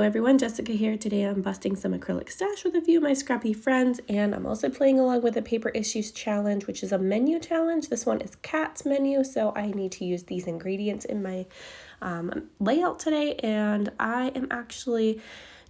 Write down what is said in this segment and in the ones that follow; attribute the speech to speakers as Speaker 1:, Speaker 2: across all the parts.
Speaker 1: everyone, Jessica here. Today I'm busting some acrylic stash with a few of my scrappy friends, and I'm also playing along with a paper issues challenge, which is a menu challenge. This one is Kat's menu, so I need to use these ingredients in my layout today, and I am actually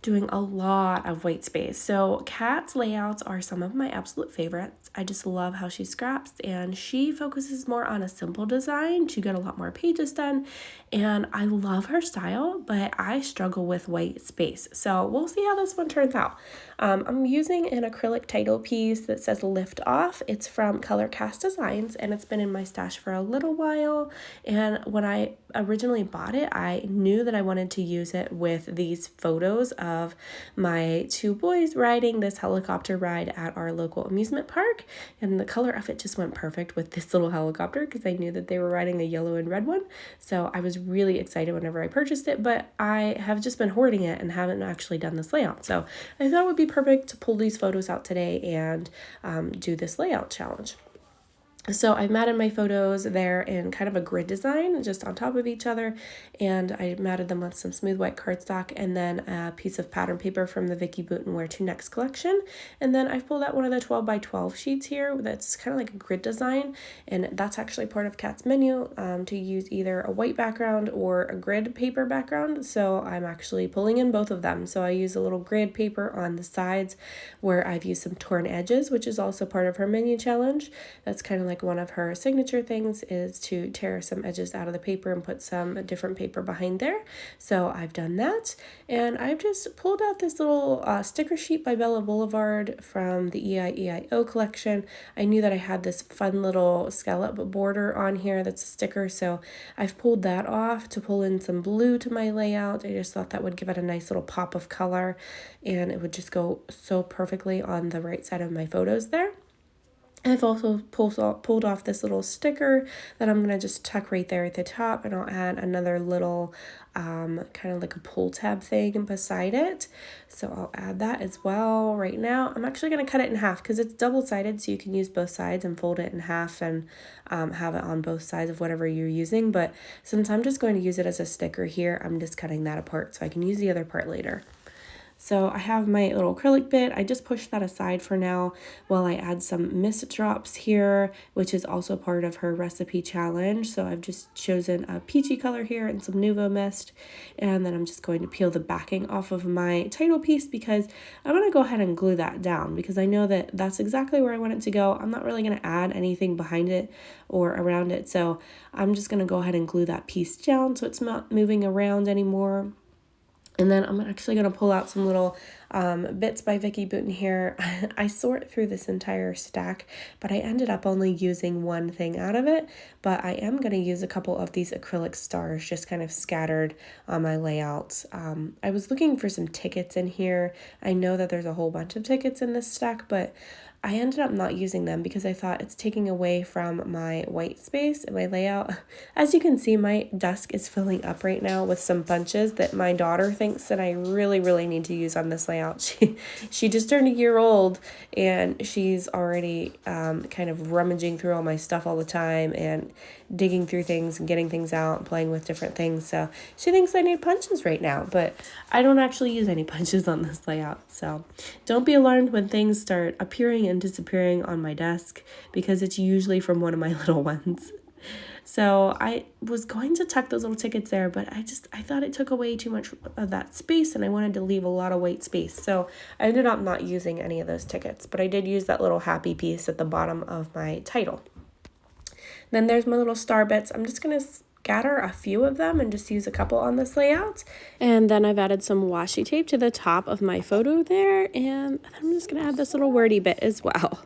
Speaker 1: doing a lot of white space. So Kat's layouts are some of my absolute favorites. I just love how she scraps, and she focuses more on a simple design to get a lot more pages done, and I love her style, but I struggle with white space. So we'll see how this one turns out. I'm using an acrylic title piece that says Lift Off. It's from Color Cast Designs, and it's been in my stash for a little while, and when I originally bought it, I knew that I wanted to use it with these photos of my two boys riding this helicopter ride at our local amusement park, and the color of it just went perfect with this little helicopter because I knew that they were riding a yellow and red one. So I was really excited whenever I purchased it, but I have just been hoarding it and haven't actually done this layout. So I thought it would be perfect to pull these photos out today and do this layout challenge. So I've matted my photos there in kind of a grid design just on top of each other, and I matted them with some smooth white cardstock and then a piece of pattern paper from the Vicky Boot and Wear to Next collection. And then I've pulled out one of the 12 by 12 sheets here that's kind of like a grid design, and that's actually part of Kat's menu to use either a white background or a grid paper background. So I'm actually pulling in both of them. So I use a little grid paper on the sides where I've used some torn edges, which is also part of her menu challenge. That's kind of like one of her signature things is to tear some edges out of the paper and put some different paper behind there. So I've done that, and I've just pulled out this little sticker sheet by Bella Boulevard from the EIEIO collection. I knew that I had this fun little scallop border on here that's a sticker, so I've pulled that off to pull in some blue to my layout. I just thought that would give it a nice little pop of color, and it would just go so perfectly on the right side of my photos there. I've also pulled off this little sticker that I'm going to just tuck right there at the top, and I'll add another little kind of like a pull tab thing beside it. So I'll add that as well right now. I'm actually going to cut it in half because it's double-sided, so you can use both sides and fold it in half and have it on both sides of whatever you're using. But since I'm just going to use it as a sticker here, I'm just cutting that apart so I can use the other part later. So I have my little acrylic bit. I just pushed that aside for now while I add some mist drops here, which is also part of her recipe challenge. So I've just chosen a peachy color here and some Nuvo mist. And then I'm just going to peel the backing off of my title piece because I'm going to go ahead and glue that down because I know that that's exactly where I want it to go. I'm not really going to add anything behind it or around it. So I'm just going to go ahead and glue that piece down so it's not moving around anymore. And then I'm actually going to pull out some little bits by Vicky Boot here. I sort through this entire stack, but I ended up only using one thing out of it. But I am going to use a couple of these acrylic stars just kind of scattered on my layouts. I was looking for some tickets in here. I know that there's a whole bunch of tickets in this stack, but I ended up not using them because I thought it's taking away from my white space in my layout. As you can see, my desk is filling up right now with some bunches that my daughter thinks that I really, really need to use on this layout. She just turned a year old, and she's already kind of rummaging through all my stuff all the time and digging through things and getting things out and playing with different things. So she thinks I need punches right now, but I don't actually use any punches on this layout. So don't be alarmed when things start appearing and disappearing on my desk because it's usually from one of my little ones. So I was going to tuck those little tickets there, but I thought it took away too much of that space, and I wanted to leave a lot of white space. So I ended up not using any of those tickets, but I did use that little happy piece at the bottom of my title. Then there's my little star bits. I'm just going to scatter a few of them and just use a couple on this layout. And then I've added some washi tape to the top of my photo there, and I'm just going to add this little wordy bit as well.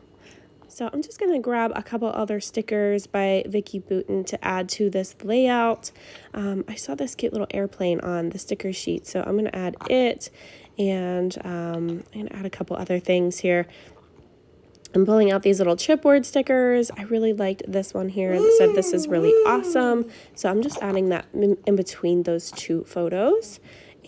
Speaker 1: So I'm just going to grab a couple other stickers by Vicky Booten to add to this layout. I saw this cute little airplane on the sticker sheet, so I'm going to add it, and I'm going to add a couple other things here. I'm pulling out these little chipboard stickers. I really liked this one here that said this is really awesome. So I'm just adding that in between those two photos.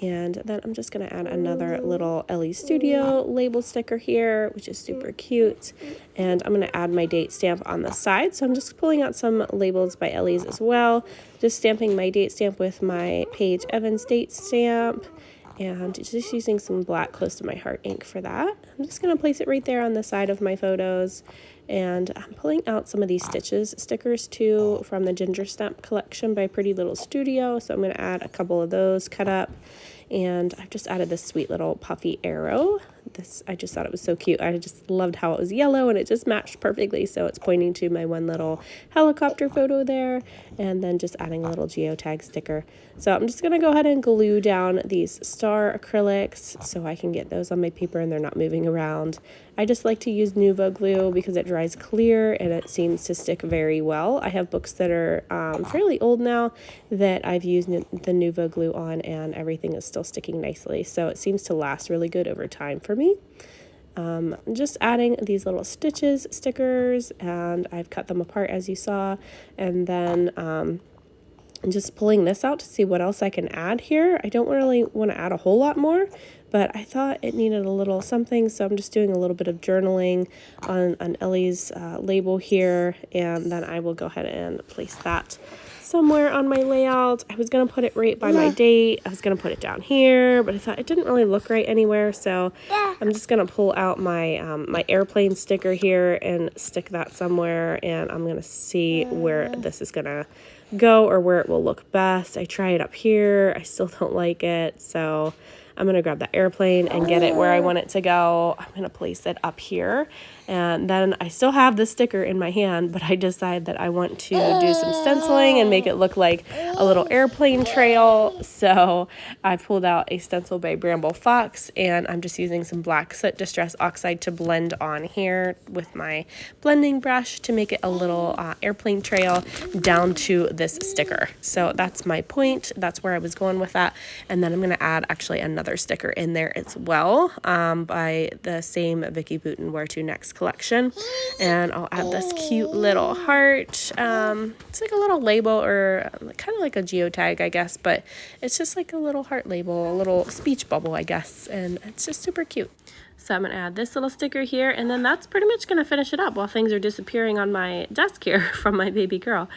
Speaker 1: And then I'm just going to add another little Elle Studio label sticker here, which is super cute. And I'm going to add my date stamp on the side. So I'm just pulling out some labels by Elle's as well. Just stamping my date stamp with my Paige Evans date stamp. and just using some black Close to My Heart ink for that. I'm just going to place it right there on the side of my photos, and I'm pulling out some of these stickers too from the Ginger Stamp collection by Pretty Little Studio, so I'm going to add a couple of those cut up. And I've just added this sweet little puffy arrow. I just thought it was so cute. I just loved how it was yellow and it just matched perfectly. So it's pointing to my one little helicopter photo there, and then just adding a little geotag sticker. So I'm just going to go ahead and glue down these star acrylics so I can get those on my paper and they're not moving around. I just like to use Nuvo glue because it dries clear and it seems to stick very well. I have books that are fairly old now that I've used the Nuvo glue on, and everything is still sticking nicely. So it seems to last really good over time for me. Just adding these little stickers, and I've cut them apart as you saw, and then just pulling this out to see what else I can add here. I don't really want to add a whole lot more, but I thought it needed a little something, so I'm just doing a little bit of journaling on Ellie's label here, and then I will go ahead and place that somewhere on my layout. I was going to put it right by my date. I was going to put it down here, but I thought it didn't really look right anywhere, so I'm just going to pull out my my airplane sticker here and stick that somewhere, and I'm going to see where this is going to go or where it will look best. I try it up here. I still don't like it, so I'm going to grab that airplane and get it where I want it to go. I'm going to place it up here. And then I still have the sticker in my hand, but I decide that I want to do some stenciling and make it look like a little airplane trail. So I pulled out a stencil by Bramble Fox, and I'm just using some black Soot Distress Oxide to blend on here with my blending brush to make it a little airplane trail down to this sticker. So that's my point. That's where I was going with that. And then I'm going to add actually another sticker in there as well by the same Vicky Boutin Where to Next collection, and I'll add this cute little heart. It's like a little label, or kind of like a geotag, I guess, but it's just like a little heart label, a little speech bubble, I guess, and it's just super cute. So I'm going to add this little sticker here, and then that's pretty much going to finish it up while things are disappearing on my desk here from my baby girl.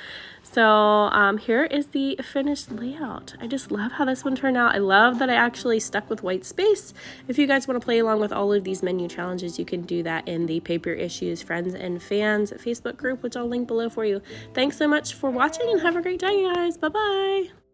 Speaker 1: So here is the finished layout. I just love how this one turned out. I love that I actually stuck with white space. If you guys want to play along with all of these menu challenges, you can do that in the Paper Issues Friends and Fans Facebook group, which I'll link below for you. Thanks so much for watching, and have a great day, you guys. Bye-bye.